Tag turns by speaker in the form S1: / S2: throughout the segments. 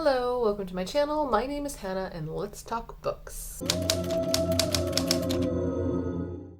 S1: Hello, welcome to my channel. My name is Hannah and let's talk books.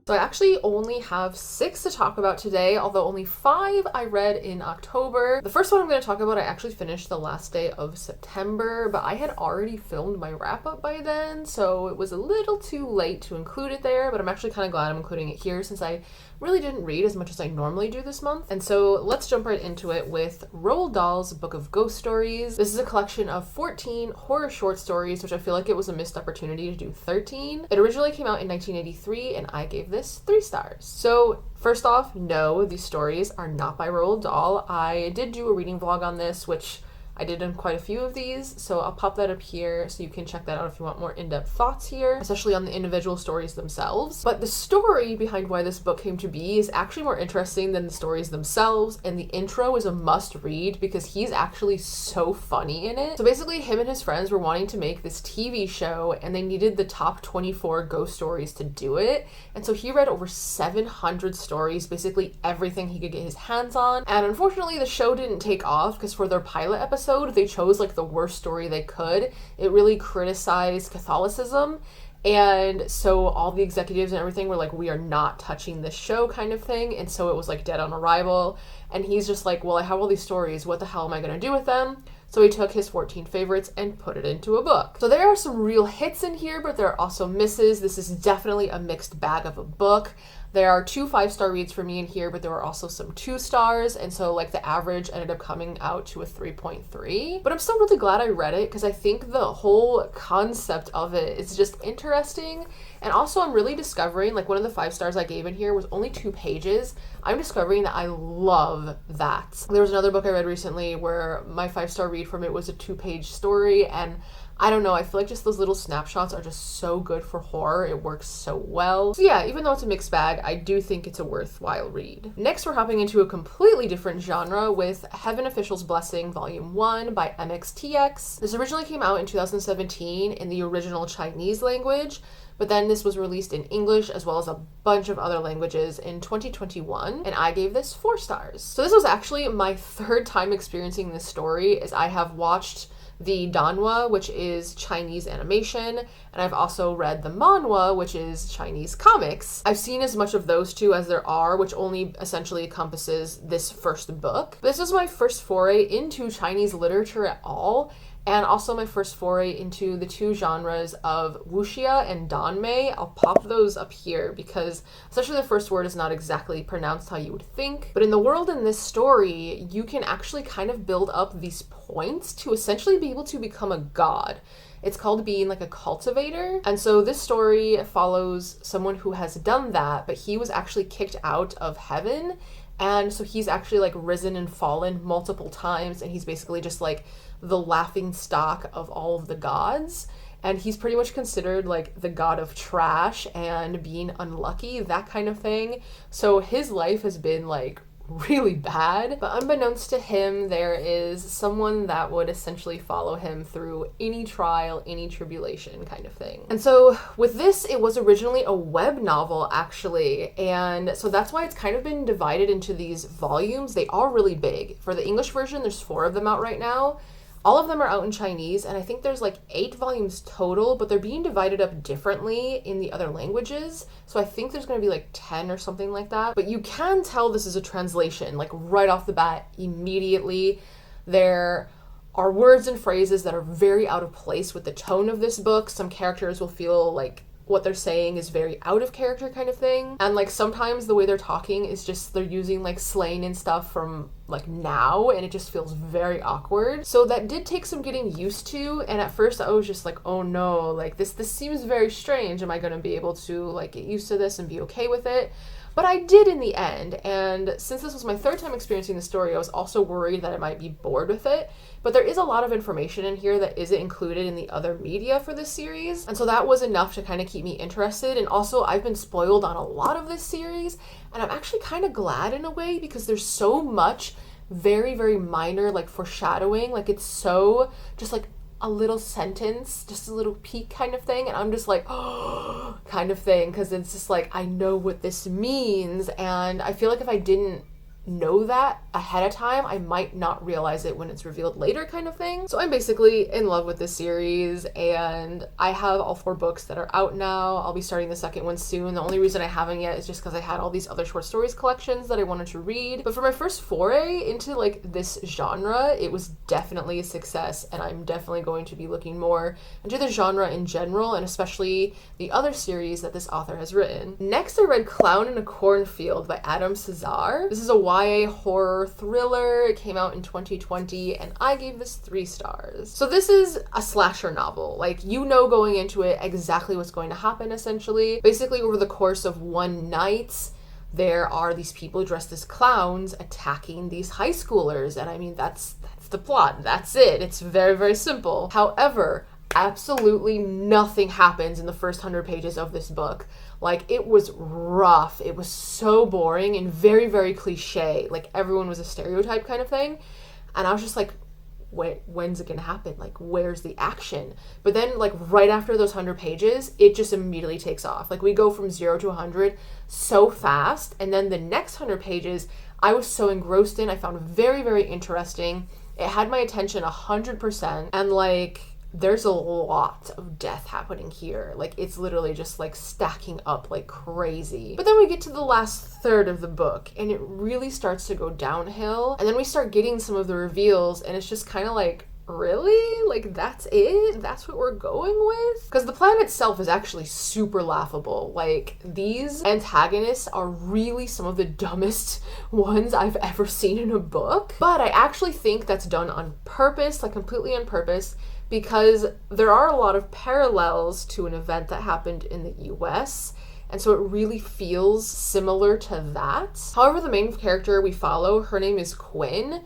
S1: So I actually only have 6 to talk about today, although only 5 I read in October. The first one I'm going to talk about I actually finished the last day of September, but I had already filmed my wrap-up by then, so it was a little too late to include it there, but I'm actually kind of glad I'm including it here since I really didn't read as much as I normally do this month. And so let's jump right into it with Roald Dahl's Book of Ghost Stories. This is a collection of 14 horror short stories, which I feel like it was a missed opportunity to do 13. It originally came out in 1983 and I gave this 3 stars. So first off, no, these stories are not by Roald Dahl. I did do a reading vlog on this, which I did in quite a few of these, so I'll pop that up here so you can check that out if you want more in-depth thoughts here, especially on the individual stories themselves. But the story behind why this book came to be is actually more interesting than the stories themselves, and the intro is a must-read because he's actually so funny in it. So basically, him and his friends were wanting to make this TV show, and they needed the top 24 ghost stories to do it, and so he read over 700 stories, basically everything he could get his hands on, and unfortunately the show didn't take off because for their pilot episode, they chose like the worst story they could. It really criticized Catholicism, and so all the executives and everything were like, we are not touching this show kind of thing, and so it was like dead on arrival. And he's just like, well, I have all these stories, what the hell am I gonna do with them? So he took his 14 favorites and put it into a book. So there are some real hits in here, but there are also misses. This is definitely a mixed bag of a book. There are 2 5-star reads for me in here, but there were also some 2 stars, and so like the average ended up coming out to a 3.3. But I'm still really glad I read it because I think the whole concept of it is just interesting. And also I'm really discovering, like one of the 5 stars I gave in here was only 2 pages. I'm discovering that I love that. There was another book I read recently where my 5-star read from it was a 2-page story, and I don't know, I feel like just those little snapshots are just so good for horror. It works so well. So yeah, even though it's a mixed bag, I do think it's a worthwhile read. Next, we're hopping into a completely different genre with Heaven Official's Blessing Volume 1 by MXTX. This originally came out in 2017 in the original Chinese language, but then this was released in English as well as a bunch of other languages in 2021, and I gave this 4 stars. So this was actually my 3rd time experiencing this story, as I have watched the Danhua, which is Chinese animation, and I've also read the manhwa, which is Chinese comics. I've seen as much of those 2 as there are, which only essentially encompasses this first book. This was my first foray into Chinese literature at all, and also my first foray into the 2 genres of wuxia and danmei. I'll pop those up here because especially the first word is not exactly pronounced how you would think. But in the world in this story, you can actually kind of build up these points to essentially be able to become a god. It's called being like a cultivator. And so this story follows someone who has done that, but he was actually kicked out of heaven. And so he's actually like risen and fallen multiple times, and he's basically just like the laughing stock of all of the gods. And he's pretty much considered like the god of trash and being unlucky, that kind of thing. So his life has been like really bad, but unbeknownst to him, there is someone that would essentially follow him through any trial, any tribulation kind of thing. And so with this, it was originally a web novel actually, and so that's why it's kind of been divided into these volumes. They are really big. For the English version, there's 4 of them out right now. All of them are out in Chinese, and I think there's like 8 volumes total, but they're being divided up differently in the other languages. So I think there's going to be like 10 or something like that. But you can tell this is a translation, like right off the bat, immediately. There are words and phrases that are very out of place with the tone of this book. Some characters will feel like what they're saying is very out of character kind of thing. And like sometimes the way they're talking is just they're using like slang and stuff from like now, and it just feels very awkward. So that did take some getting used to, and at first I was just like, oh no, like this seems very strange. Am I going to be able to like get used to this and be okay with it? But I did in the end, and since this was my 3rd time experiencing the story, I was also worried that I might be bored with it. But there is a lot of information in here that isn't included in the other media for this series, and so that was enough to kind of keep me interested. And also, I've been spoiled on a lot of this series, and I'm actually kind of glad in a way because there's so much very, very minor like foreshadowing. Like it's so just like a little sentence, just a little peek kind of thing, and I'm just like, oh, kind of thing, because it's just like, I know what this means, and I feel like if I didn't know that ahead of time, I might not realize it when it's revealed later kind of thing. So I'm basically in love with this series, and I have all 4 books that are out now. I'll be starting the second one soon. The only reason I haven't yet is just because I had all these other short stories collections that I wanted to read. But for my first foray into like this genre, it was definitely a success, and I'm definitely going to be looking more into the genre in general, and especially the other series that this author has written. Next, I read Clown in a Cornfield by Adam Cesar. This is a YA horror thriller. It came out in 2020, and I gave this 3 stars. So this is a slasher novel. Like, you know going into it exactly what's going to happen, essentially. Basically, over the course of one night, there are these people dressed as clowns attacking these high schoolers. And I mean, that's the plot. That's it. It's very, very simple. However, absolutely nothing happens in the first 100 pages of this book. Like, it was rough. It was so boring and very, very cliche. Like, everyone was a stereotype kind of thing. And I was just like, when's it gonna happen? Like, where's the action? But then, like, right after those 100 pages, it just immediately takes off. Like, we go from 0 to 100 so fast. And then the next 100 pages, I was so engrossed in. I found very, very interesting. It had my attention 100%. And, like, there's a lot of death happening here. Like, it's literally just like stacking up like crazy. But then we get to the last third of the book, and it really starts to go downhill. And then we start getting some of the reveals, and it's just kind of like, really? Like, that's it? That's what we're going with? Because the plan itself is actually super laughable. Like, these antagonists are really some of the dumbest ones I've ever seen in a book. But I actually think that's done on purpose, like completely on purpose, because there are a lot of parallels to an event that happened in the US, and so it really feels similar to that. However, the main character we follow, her name is Quinn.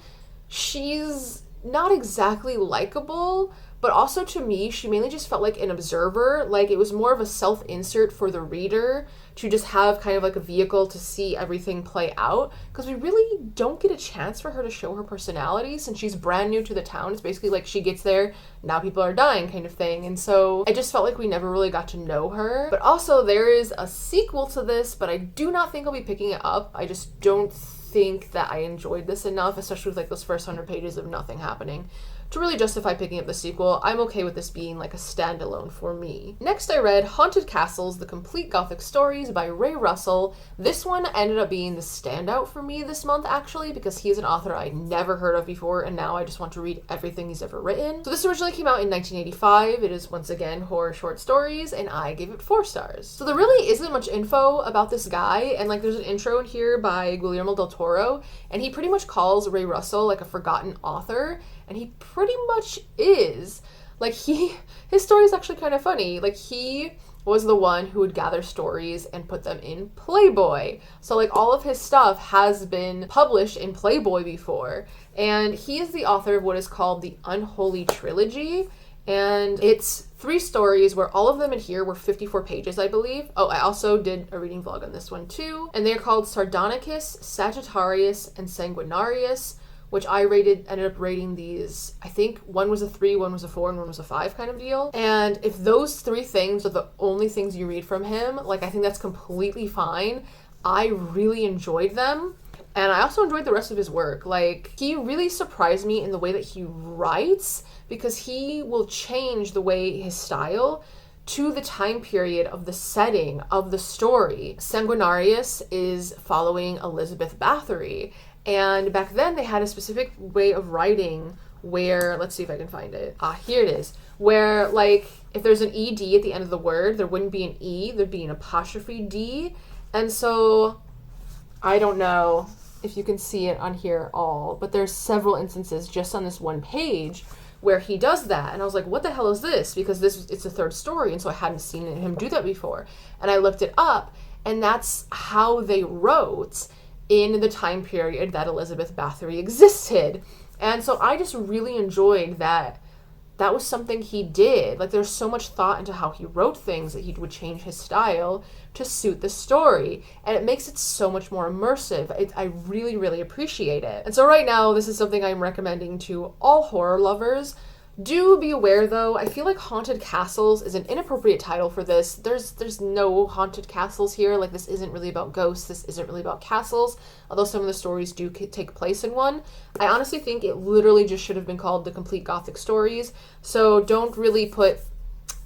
S1: She's not exactly likable, but also to me, she mainly just felt like an observer. Like, it was more of a self-insert for the reader to just have kind of like a vehicle to see everything play out, because we really don't get a chance for her to show her personality since she's brand new to the town. It's basically like she gets there, now people are dying kind of thing. And so I just felt like we never really got to know her. But also, there is a sequel to this, but I do not think I'll be picking it up. I just don't think that I enjoyed this enough, especially with like those first 100 pages of nothing happening, to really justify picking up the sequel. I'm okay with this being like a standalone for me. Next, I read Haunted Castles, The Complete Gothic Stories by Ray Russell. This one ended up being the standout for me this month, actually, because he's an author I never heard of before, and now I just want to read everything he's ever written. So this originally came out in 1985. It is, once again, horror short stories, and I gave it 4 stars. So there really isn't much info about this guy, and like there's an intro in here by Guillermo del Toro, and he pretty much calls Ray Russell like a forgotten author, and he pretty much is. Like, his story is actually kind of funny. Like, he was the one who would gather stories and put them in Playboy. So like all of his stuff has been published in Playboy before. And he is the author of what is called the Unholy Trilogy. And it's 3 stories where all of them in here were 54 pages, I believe. Oh, I also did a reading vlog on this one too. And they're called Sardonicus, Sagittarius, and Sanguinarius, which I ended up rating these, I think one was a 3, one was a 4, and one was a 5 kind of deal. And if those 3 things are the only things you read from him, like, I think that's completely fine. I really enjoyed them. And I also enjoyed the rest of his work. Like, he really surprised me in the way that he writes, because he will change the way his style to the time period of the setting of the story. Sanguinarius is following Elizabeth Bathory. And back then they had a specific way of writing where, let's see if I can find it. Here it is. Where, like, if there's an ED at the end of the word, there wouldn't be an E, there'd be an apostrophe D. And so, I don't know if you can see it on here all, but there's several instances just on this one page where he does that. And I was like, what the hell is this? Because it's the 3rd story, and so I hadn't seen him do that before. And I looked it up, and that's how they wrote in the time period that Elizabeth Bathory existed. And so I just really enjoyed that was something he did. Like, there's so much thought into how he wrote things that he would change his style to suit the story. And it makes it so much more immersive. I really, really appreciate it. And so right now, this is something I'm recommending to all horror lovers. Do be aware though, I feel like Haunted Castles is an inappropriate title for this. There's no haunted castles here. Like, this isn't really about ghosts, this isn't really about castles, although some of the stories do take place in one. I honestly think it literally just should have been called The Complete Gothic Stories, so don't really put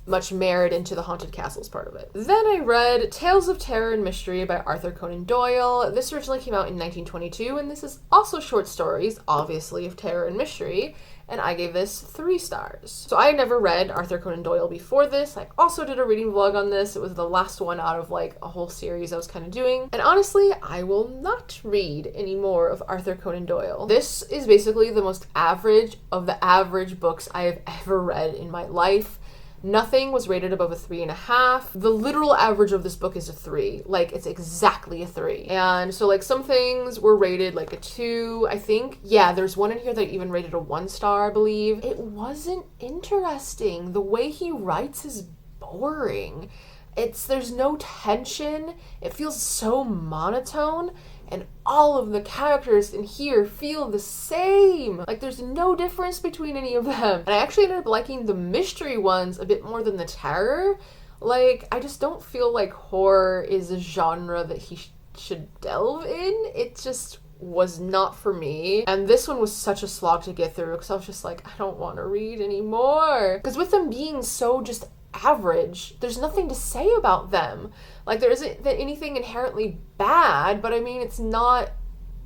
S1: much merit into the haunted castles part of it. Then I read Tales of Terror and Mystery by Arthur Conan Doyle. This originally came out in 1922, and this is also short stories, obviously, of terror and mystery, and I gave this 3 stars. So I had never read Arthur Conan Doyle before this. I also did a reading vlog on this. It was the last one out of like a whole series I was kind of doing. And honestly, I will not read any more of Arthur Conan Doyle. This is basically the most average of the average books I have ever read in my life. Nothing was rated above a 3.5. The literal average of this book is a 3. Like, it's exactly a 3. And so, like, some things were rated like a 2, I think. Yeah, there's one in here that even rated a 1 star, I believe. It wasn't interesting. The way he writes is boring. There's no tension. It feels so monotone. And all of the characters in here feel the same. Like, there's no difference between any of them. And I actually ended up liking the mystery ones a bit more than the terror. Like, I just don't feel like horror is a genre that he should delve in. It just was not for me. And this one was such a slog to get through because I was just like, I don't want to read anymore. Because with them being so just average, there's nothing to say about them. Like, there isn't anything inherently bad, but I mean, it's not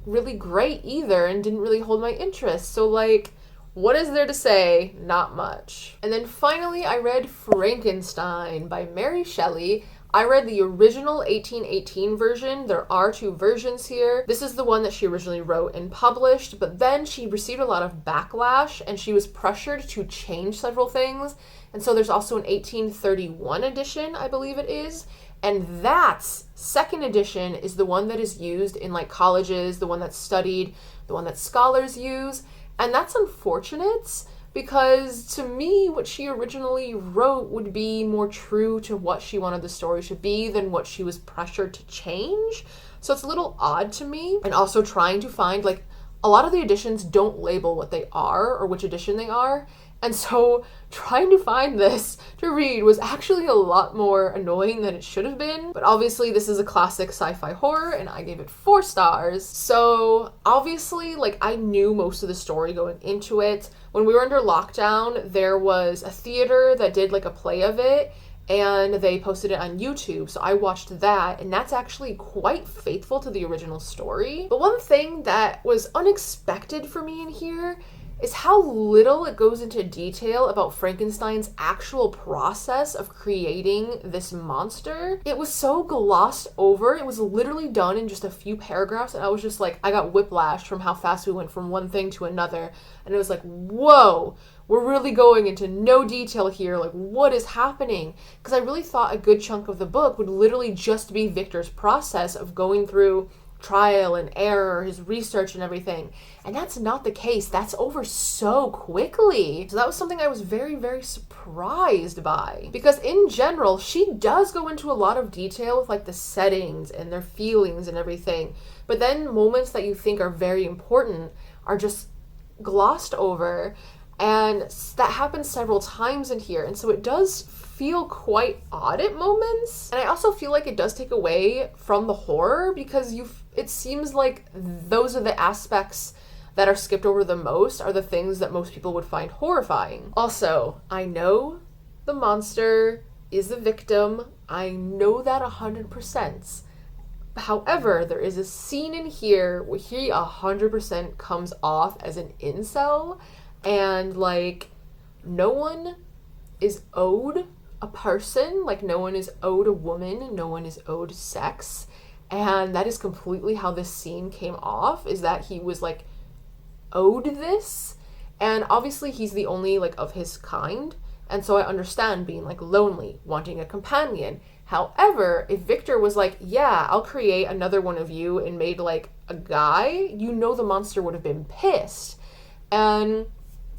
S1: really great either and didn't really hold my interest. So, like, what is there to say? Not much. And then finally, I read Frankenstein by Mary Shelley. I read the original 1818 version. There are 2 versions here. This is the one that she originally wrote and published, but then she received a lot of backlash and she was pressured to change several things. And so there's also an 1831 edition, I believe it is. And that second edition is the one that is used in like colleges, the one that's studied, the one that scholars use. And that's unfortunate because to me, what she originally wrote would be more true to what she wanted the story to be than what she was pressured to change. So it's a little odd to me. And also trying to find, like, a lot of the editions don't label what they are or which edition they are. And so trying to find this to read was actually a lot more annoying than it should have been. But obviously this is a classic sci-fi horror and I gave it 4 stars. So obviously, like, I knew most of the story going into it. When we were under lockdown, there was a theater that did like a play of it and they posted it on YouTube. So I watched that and that's actually quite faithful to the original story. But one thing that was unexpected for me in here is how little it goes into detail about Frankenstein's actual process of creating this monster. It was so glossed over. It was literally done in just a few paragraphs, and I was just like, I got whiplash from how fast we went from one thing to another. And it was like, whoa, we're really going into no detail here. Like, what is happening? Because I really thought a good chunk of the book would literally just be Victor's process of going through trial and error, his research and everything. And that's not the case. That's over so quickly. So that was something I was very, very surprised by. Because in general, she does go into a lot of detail with like the settings and their feelings and everything. But then moments that you think are very important are just glossed over. And that happens several times in here. And so it does feel quite odd at moments. And I also feel like it does take away from the horror because it seems like those are the aspects that are skipped over the most are the things that most people would find horrifying. Also, I know the monster is the victim. I know that 100%. However, there is a scene in here where he 100% comes off as an incel, and like, no one is owed a person, like no one is owed a woman, no one is owed sex. And that is completely how this scene came off, is that he was like owed this. And obviously he's the only like of his kind. And so I understand being like lonely, wanting a companion. However, if Victor was like, yeah, I'll create another one of you and made like a guy, you know the monster would have been pissed. And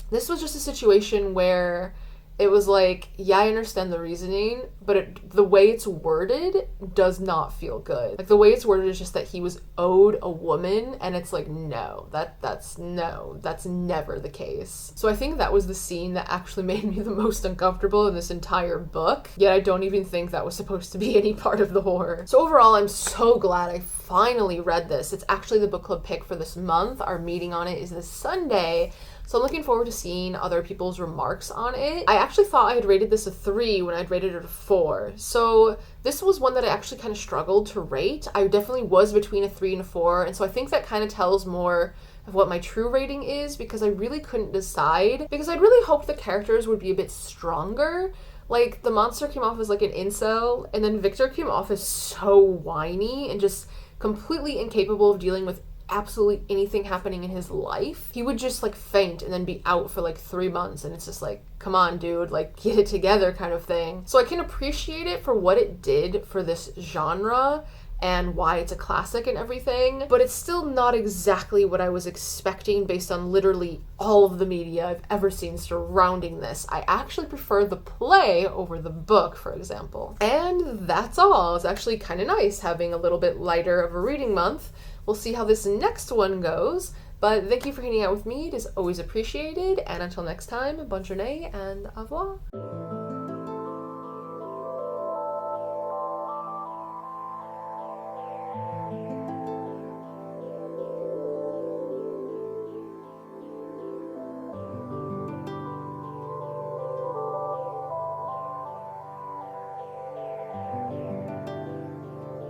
S1: this was just a situation where it was like, yeah, I understand the reasoning, but the way it's worded does not feel good. Like, the way it's worded is just that he was owed a woman, and it's like, no, that's never the case. So I think that was the scene that actually made me the most uncomfortable in this entire book, yet I don't even think that was supposed to be any part of the horror. So overall, I'm so glad I finally read this. It's actually the book club pick for this month. Our meeting on it is this Sunday, so I'm looking forward to seeing other people's remarks on it. I actually thought I had rated this a 3 when I'd rated it a 4. So this was one that I actually kind of struggled to rate. I definitely was between a 3 and a 4, and so I think that kind of tells more of what my true rating is, because I really couldn't decide, because I'd really hoped the characters would be a bit stronger. Like, the monster came off as like an incel, and then Victor came off as so whiny and just completely incapable of dealing with absolutely anything happening in his life. He would just like faint and then be out for like 3 months, and it's just like, come on, dude, like, get it together kind of thing. So I can appreciate it for what it did for this genre and why it's a classic and everything, but it's still not exactly what I was expecting based on literally all of the media I've ever seen surrounding this. I actually prefer the play over the book, for example. And that's all. It's actually kind of nice having a little bit lighter of a reading month. We'll see how this next one goes, but thank you for hanging out with me. It is always appreciated, and until next time, bonne journée and au revoir.